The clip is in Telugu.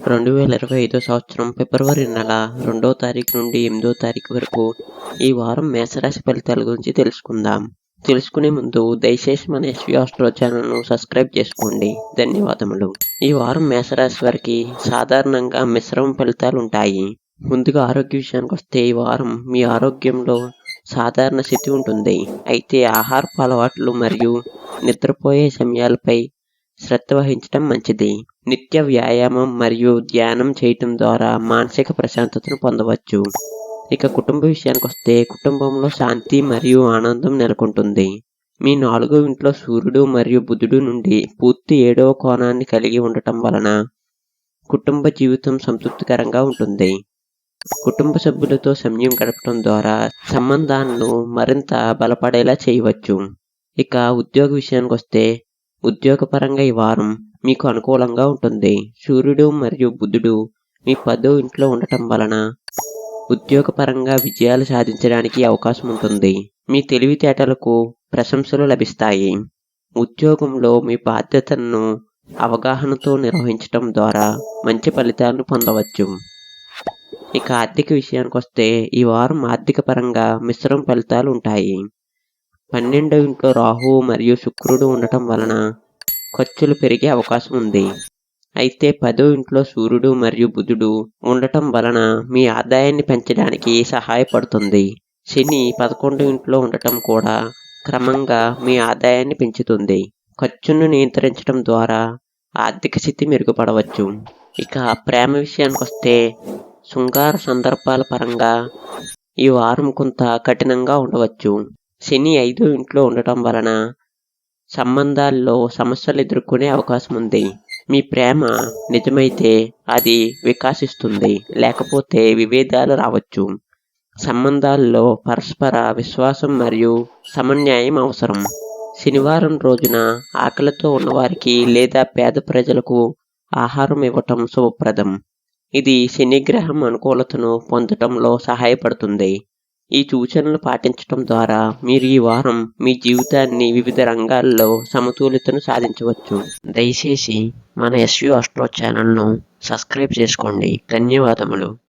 2025 సంవత్సరం ఫిబ్రవరి నెల 2వ తారీఖు నుండి 8వ తారీఖు వరకు ఈ వారం మేషరాశి ఫలితాల గురించి తెలుసుకుందాం. తెలుసుకునే ముందు దయచేసి మన ఎస్వి ఆస్ట్రో ఛానల్ను సబ్స్క్రైబ్ చేసుకోండి. ధన్యవాదములు. ఈ వారం మేషరాశి వారికి సాధారణంగా మిశ్రమ ఫలితాలు ఉంటాయి. ముందుగా ఆరోగ్య విషయానికి వస్తే ఈ వారం మీ ఆరోగ్యంలో సాధారణ స్థితి ఉంటుంది. అయితే ఆహారపు అలవాట్లు మరియు నిద్రపోయే సమయాలపై శ్రద్ధ వహించడం మంచిది. నిత్య వ్యాయామం మరియు ధ్యానం చేయటం ద్వారా మానసిక ప్రశాంతతను పొందవచ్చు. ఇక కుటుంబ విషయానికి వస్తే కుటుంబంలో శాంతి మరియు ఆనందం నెలకొంటుంది. మీ 4వ ఇంట్లో సూర్యుడు మరియు బుధుడు నుండి పూర్తి 7వ కోణాన్ని కలిగి ఉండటం వలన కుటుంబ జీవితం సంతృప్తికరంగా ఉంటుంది. కుటుంబ సభ్యులతో సమయం గడపడం ద్వారా సంబంధాలను మరింత బలపడేలా చేయవచ్చు. ఇక ఉద్యోగ విషయానికి వస్తే ఉద్యోగపరంగా ఈ వారం మీకు అనుకూలంగా ఉంటుంది. సూర్యుడు మరియు బుధుడు మీ 10వ ఇంట్లో ఉండటం వలన ఉద్యోగపరంగా విజయాలు సాధించడానికి అవకాశం ఉంటుంది. మీ తెలివితేటలకు ప్రశంసలు లభిస్తాయి. ఉద్యోగంలో మీ బాధ్యతలను అవగాహనతో నిర్వహించడం ద్వారా మంచి ఫలితాలను పొందవచ్చు. ఇక ఆర్థిక విషయానికి వస్తే ఈ వారం ఆర్థిక పరంగా మిశ్రమ ఫలితాలు ఉంటాయి. 12వ ఇంట్లో రాహువు మరియు శుక్రుడు ఉండటం వలన ఖర్చులు పెరిగే అవకాశం ఉంది. అయితే 10వ ఇంట్లో సూర్యుడు మరియు బుధుడు ఉండటం వలన మీ ఆదాయాన్ని పెంచడానికి సహాయపడుతుంది. శని 11వ ఇంట్లో ఉండటం కూడా క్రమంగా మీ ఆదాయాన్ని పెంచుతుంది. ఖర్చును నియంత్రించడం ద్వారా ఆర్థిక స్థితి మెరుగుపడవచ్చు. ఇక ప్రేమ విషయానికి వస్తే శృంగార సందర్భాల పరంగా ఈ వారం కొంత కఠినంగా ఉండవచ్చు. శని 5వ ఇంట్లో ఉండటం వలన సంబంధాల్లో సమస్యలు ఎదుర్కొనే అవకాశం ఉంది. మీ ప్రేమ నిజమైతే అది వికాసిస్తుంది, లేకపోతే విభేదాలు రావచ్చు. సంబంధాల్లో పరస్పర విశ్వాసం మరియు సమన్వయం అవసరం. శనివారం రోజున ఆకలితో ఉన్నవారికి లేదా పేద ప్రజలకు ఆహారం ఇవ్వటం శుభప్రదం. ఇది శనిగ్రహం అనుకూలతను పొందటంలో సహాయపడుతుంది. ఈ సూచనలు పాటించడం ద్వారా మీరు ఈ వారం మీ జీవితాన్ని వివిధ రంగాల్లో సమతుల్యతను సాధించవచ్చు. దయచేసి మన ఎస్వి ఆస్ట్రో ఛానల్ను సబ్స్క్రైబ్ చేసుకోండి. ధన్యవాదములు.